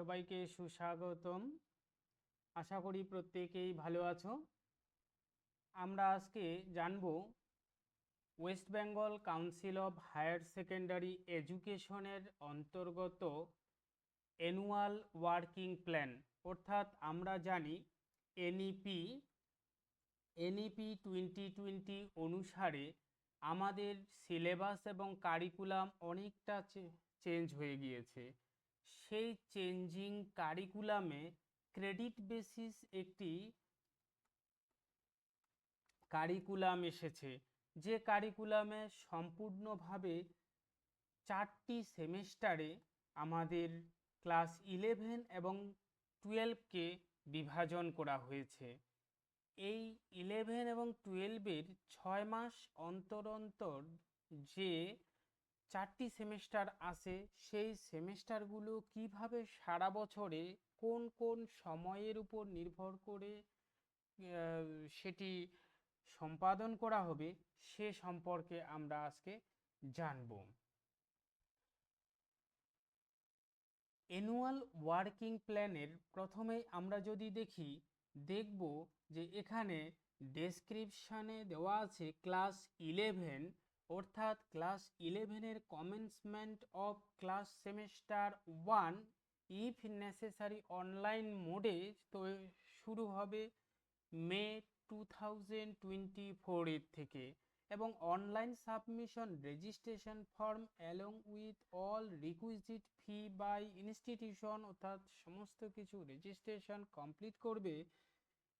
সবাইকে সুস্বাগতম। আশা করি প্রত্যেকেই ভালো আছো। আমরা আজকে জানব West Bengal council of higher secondary এডুকেশনের অন্তর্গত অ্যানুয়াল ওয়ার্কিং প্ল্যান, অর্থাৎ আমরা জানি এনইপি 2020 অনুসারে আমাদের সিলেবাস এবং কারিকুলাম অনেকটা চেঞ্জ হয়ে গিয়েছে। সেই চেঞ্জিং কারিকুলামে ক্রেডিট বেসিস একটি কারিকুলাম এসেছে, যে কারিকুলামে সম্পূর্ণভাবে 4টি সেমেস্টারে আমাদের ক্লাস 11 এবং 12কে বিভাজন করা হয়েছে। এই 11 এবং 12-এর 6 মাস অন্তর অন্তর যে 4টি সেমেস্টার আসে, সেই সেমেস্টারগুলো কিভাবে সারা বছরে কোন কোন সময়ের উপর নির্ভর করে সেটি সম্পাদন করা হবে সে সম্পর্কে আমরা আজকে জানব। অ্যানুয়াল ওয়ার্কিং প্ল্যানের প্রথমে আমরা যদি দেখব যে এখানে ডেসক্রিপশানে দেওয়া আছে ক্লাস 11, অর্থাৎ ক্লাস 11-এর commencement of class semester 1 if necessary online মোডে তো শুরু হবে মে 2024 থেকে, এবং online submission registration form along with all requisite fee by institution, অর্থাৎ সমস্ত কিছু রেজিস্ট্রেশন কমপ্লিট করবে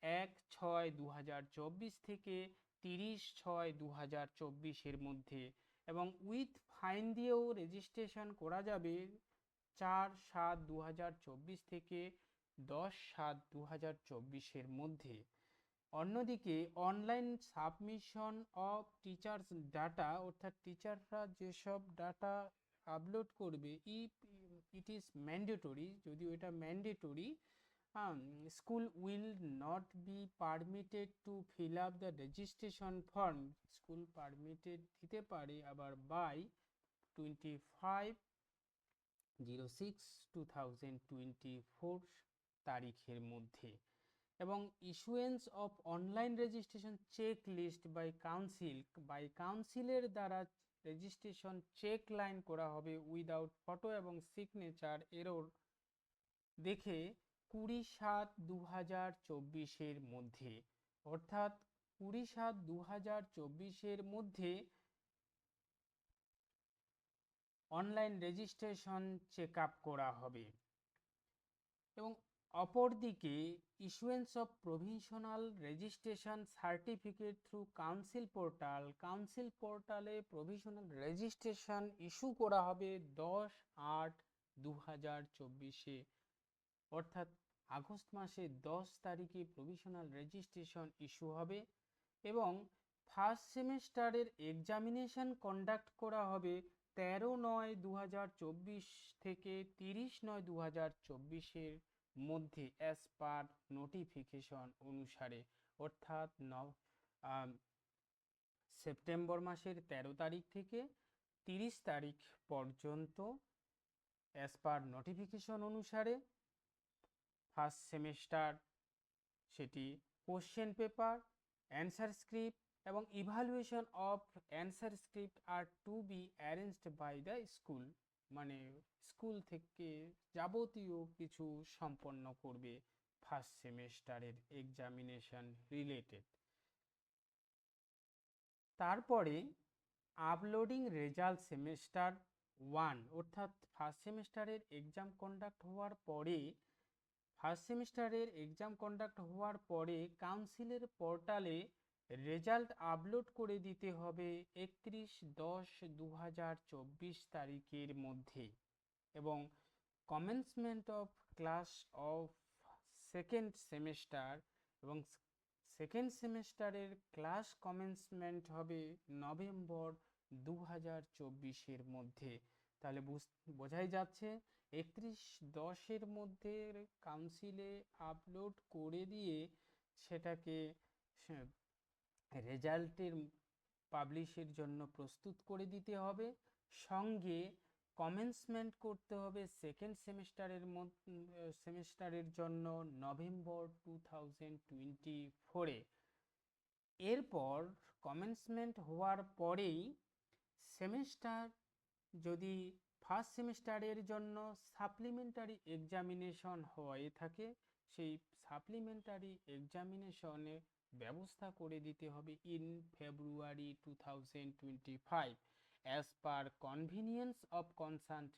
1/6/2024 থেকে 30/6/2024 মধ্যে, এবং উইথ ফাইন দিয়েও রেজিস্ট্রেশন করা যাবে 4/7/2024 থেকে 10/7/2024 মধ্যে। অন্যদিকে online submission of teachers data, অর্থাৎ টিচাররা যেসব ডাটা আপলোড করবে, ইট ইজ ম্যান্ডেটরি, যদিও এটা mandatory, school will not be permitted to fill up the registration form. School permitted দিতে পারে আবার বাই 25/06/2024 তারিখের মধ্যে। এবং issuance of online registration check list by কাউন্সিলের দ্বারা রেজিস্ট্রেশন চেক লাইন করা হবে উইদাউট ফটো এবং সিগনেচার এরর দেখে 20/7/2024 মধ্যে, অর্থাৎ 20/7/2024 মধ্যে অনলাইন রেজিস্ট্রেশন চেক আপ করা হবে। এবং অপরদিকে issuance of provisional registration certificate through council পোর্টালে প্রভিশনাল রেজিস্ট্রেশন ইস্যু করা হবে 10/8/2024, অর্থাৎ আগস্ট মাসে 10 তারিখে প্রভিশনাল রেজিস্ট্রেশন ইস্যু হবে। এবং ফার্স্ট সেমেস্টারের এক্সামিনেশন কন্ডাক্ট করা হবে 13/9/2024 থেকে 30/9/2024 মধ্যে অ্যাজ পার নোটিফিকেশন অনুসারে, অর্থাৎ সেপ্টেম্বর মাসের 13 তারিখ থেকে 30 তারিখ পর্যন্ত অ্যাজ পার নোটিফিকেশন অনুসারে ফার্স্ট সেমেস্টার সেটি কোশ্চেন পেপার, অ্যান্সার স্ক্রিপ্ট এবং evaluation of answer script are to be arranged by the school, মানে স্কুল থেকে যাবতীয় কিছু সম্পন্ন করবে ফার্স্ট সেমেস্টারের এক্সামিনেশন রিলেটেড। তারপরে আপলোডিং রেজাল্ট সেমেস্টার 1, অর্থাৎ ফার্স্ট সেমেস্টারের এক্সাম কন্ডাক্ট হওয়ার পরে কাউন্সিলের পোর্টালে রেজাল্ট আপলোড করে দিতে হবে 31/10/2024 তারিখের মধ্যে। এবং commencement of class of second semester, এবং সেকেন্ড সেমেস্টারের ক্লাস কমেন্সমেন্ট হবে নভেম্বর 2024 মধ্যে। তাহলে বোঝাই যাচ্ছে 31/10 মধ্যে কাউন্সিলে আপলোড করে দিয়ে সেটাকে রেজাল্টের পাবলিশের জন্য প্রস্তুত করে দিতে হবে। সঙ্গে কমেন্সমেন্ট করতে হবে সেকেন্ড সেমিস্টারের জন্য নভেম্বর 2024-এ। এরপর কমেন্সমেন্ট হওয়ার পরেই সেমিস্টার, যদি ফার্স্ট সেমিস্টারের জন্য সাপ্লিমেন্টারি এক্সামিনেশন হয়ে থাকে, সেই সাপ্লিমেন্টারি এক্সামিনেশনে ব্যবস্থা করে দিতে হবে in February 2025 as per convenience of concerned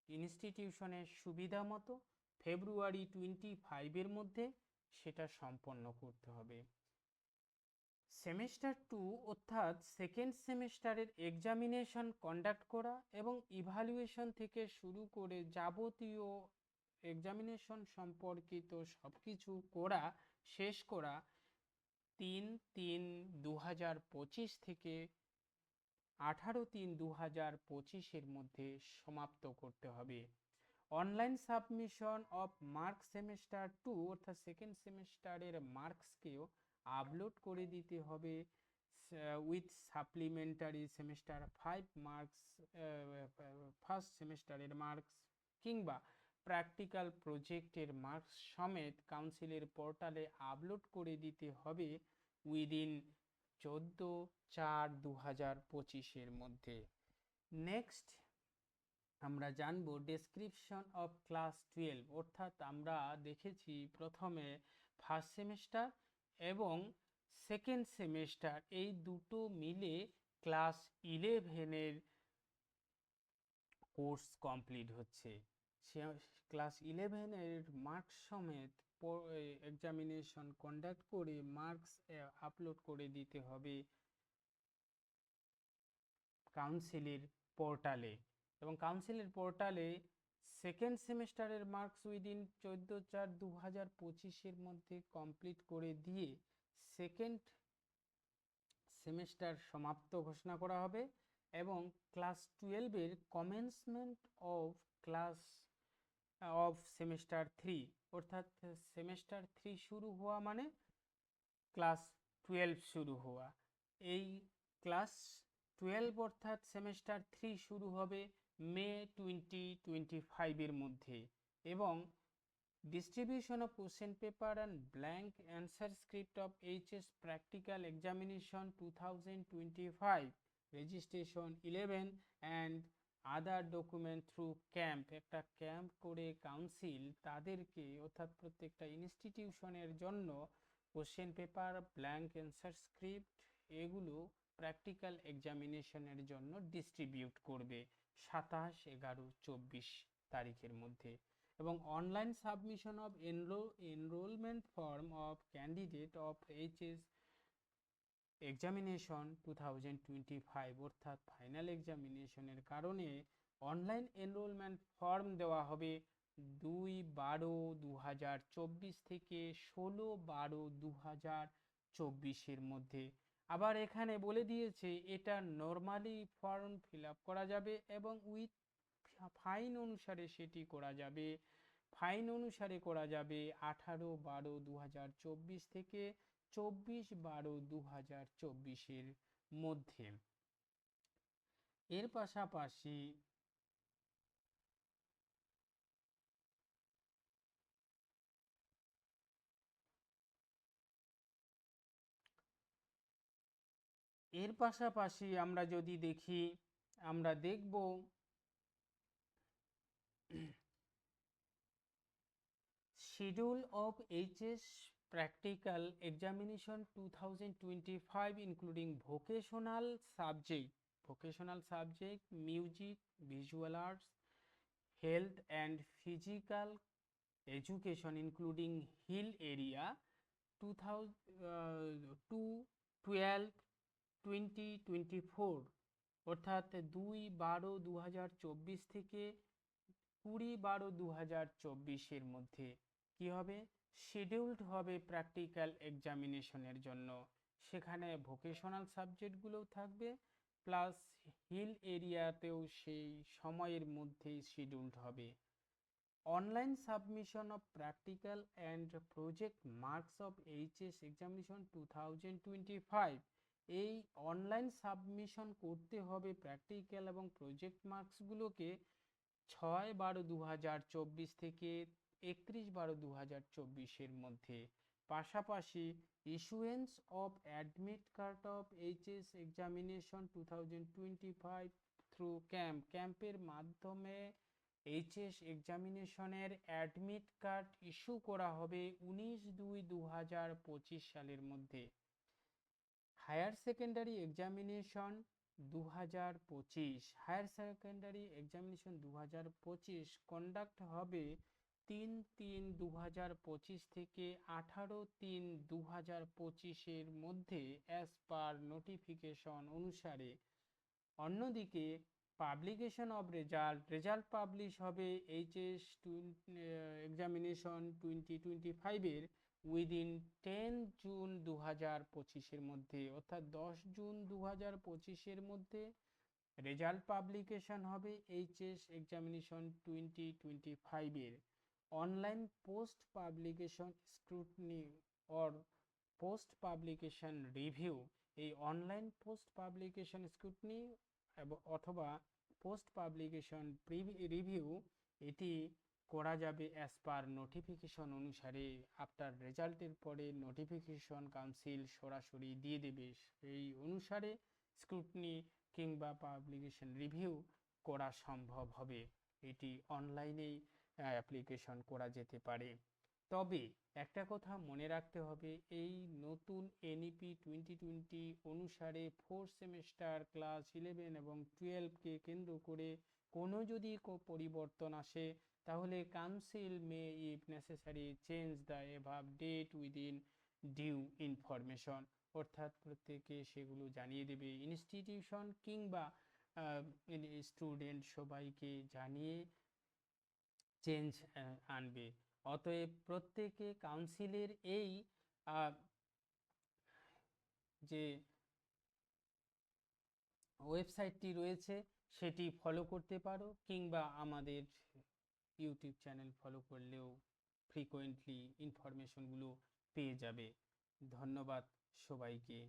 ইনস্টিটিউশনের সুবিধা মতো ফেব্রুয়ারি 25-এর মধ্যে সেটা সম্পন্ন করতে হবে। সেমিস্টার 2 অর্থাৎ সেকেন্ড সেমিস্টারের এক্সামিনেশন কন্ডাক্ট করা এবং ইভালুয়েশন থেকে শুরু করে যাবতীয় এক্সামিনেশন সম্পর্কিত সব কিছু শেষ করা 3-3-2025 থেকে 18-3-2025-এর মধ্যে সমাপ্ত করতে হবে। Online submission of mark semester 2 অর্থাৎ সেকেন্ড সেমিস্টারের মার্কসকেও আপলোড করে দিতে হবে with supplementary semester 5 marks, first সেমিস্টারের মার্কস কিংবা প্র্যাকটিক্যাল প্রজেক্টের মার্কস সমেত কাউন্সিলের পোর্টালে আপলোড করে দিতে হবে উইদিন 14/4/2025-এর মধ্যে। নেক্সট আমরা জানবো ডেসক্রিপশন অফ ক্লাস 12, অর্থাৎ আমরা দেখেছি প্রথমে ফার্স্ট সেমিস্টার এবং সেকেন্ড সেমিস্টার এই দুটো মিলে ক্লাস 11-এর কোর্স কমপ্লিট হচ্ছে। ক্লাস 11-এর মার্কস সমেত এক্সামিনেশন কন্ডাক্ট করে মার্কস আপলোড করে দিতে হবে কাউন্সিলের পোর্টালে, এবং কাউন্সিলের পোর্টালে সেকেন্ড সেমিস্টারের মার্কস উইদিন 14/4/2025-এর মধ্যে কমপ্লিট করে দিয়ে সেকেন্ড সেমিস্টার সমাপ্ত ঘোষণা করা হবে এবং ক্লাস 12-এর কমেন্সমেন্ট অফ সেমিস্টার 3 অর্থাৎ সেমিস্টার 3 শুরু হওয়া মানে ক্লাস 12 শুরু হওয়া। এই ক্লাস 12 অর্থাৎ সেমিস্টার 3 শুরু হবে মে 2025-এর মধ্যে, এবং distribution of question paper and blank answer script of HS practical examination 2025 registration 11 and other document through camp, একটা ক্যাম্প করে কাউন্সিল তাদেরকে অর্থাৎ প্রত্যেকটা ইনস্টিটিউশনের জন্য question paper, blank answer script এগুলো প্র্যাকটিক্যাল এক্সামিনেশনের জন্য ডিস্ট্রিবিউট করবে 27/11/24 তারিখের মধ্যে। এবং online submission of enrollment form of candidate of HS examination 2025 অর্থাৎ ফাইনাল এক্সামিনেশনের কারণে অনলাইন এনরোলমেন্ট ফর্ম দেওয়া হবে 2/12/2024 থেকে 16/12/2024-এর মধ্যে। আবার এখানে বলে দিয়েছে এটা নর্মালি ফর্ম ফিল আপ করা যাবে এবং উইথ ফাইন অনুসারে সেটি করা যাবে। ফাইন অনুসারে করা যাবে 18/12/2024 থেকে 24/12/2024-এর মধ্যে। এর পাশাপাশি আমরা যদি দেখি, আমরা দেখব schedule of HS practical examination 2025 including vocational subject music, visual arts, health and physical education including hill area 2024 অর্থাৎ 2/12/2024 থেকে 20/12/2024-এর মধ্যে কি হবে, শিডিউলড হবে প্র্যাকটিক্যাল এক্সামিনেশনের জন্য। সেখানে ভোকেশনাল সাবজেক্টগুলোও থাকবে প্লাস হিল এরিয়াতেও সেই সময়ের মধ্যেই শিডিউলড হবে। Online submission of practical and project marks of HS examination 2025 এই অনলাইন সাবমিশন করতে হবে প্র্যাকটিক্যাল এবং প্রজেক্ট মার্কসগুলোকে 6/12/2024 থেকে 31/12/2024 মধ্যে। পাশাপাশি issuance of admit card of HS examination 2025 through ক্যাম্পের মাধ্যমে এইচএস এক্সামিনেশনের অ্যাডমিট কার্ড ইস্যু করা হবে 19/2/2025 সালের মধ্যে। Higher secondary examination 2025, higher secondary examination 2025 conduct হবে 3/3/2025 থেকে 18/3/2025 মধ্যে অ্যাজ পার নোটিফিকেশন অনুসারে। অন্যদিকে পাবলিকেশন অফ রেজাল্ট পাবলিশ হবে এইচএস এক্সামিনেশন 2025 উইদিন 10 জুন 2025 মধ্যে, অর্থাৎ 10 জুন 2025 মধ্যে রেজাল্ট পাবলিকেশন হবে HS examination 2025। Online post publication scrutiny or post publication review, এই অনলাইন পোস্ট পাবলিকেশন স্ক্রুটনি অথবা পোস্ট পাবলিকেশন রিভিউ এটি করা যাবে অ্যাজ পার নোটিফিকেশন অনুসারে। আফটার রেজাল্টের পরে নোটিফিকেশন কাউন্সিল সরাসরি দিয়ে দেবে, সেই অনুসারে স্ক্রুটনি কিংবা পাবলিকেশন রিভিউ করা সম্ভব হবে। এটি অনলাইনেই অ্যাপ্লিকেশন করা যেতে পারে। তবে একটা কথা মনে রাখতে হবে, এই নতুন এনইপি 2020 অনুসারে 4th সেমিস্টার ক্লাস 11 এবং 12কে কেন্দ্র করে কোনো যদি পরিবর্তন আসে, তাহলে council may if necessary change the above date within due information, অর্থাৎ প্রত্যেকে সেগুলো জানিয়ে দেবে। ইনস্টিটিউশন কিংবা স্টুডেন্ট সবাইকে জানিয়ে চেঞ্জ আনবে। অতএব প্রত্যেকে কাউন্সিলের এই যে ওয়েবসাইটটি রয়েছে সেটি ফলো করতে পারো, কিংবা আমাদের ইউটিউব চ্যানেল ফলো করলেও ফ্রিকোয়েন্টলি ইনফরমেশনগুলো পেয়ে যাবে। ধন্যবাদ সবাইকে।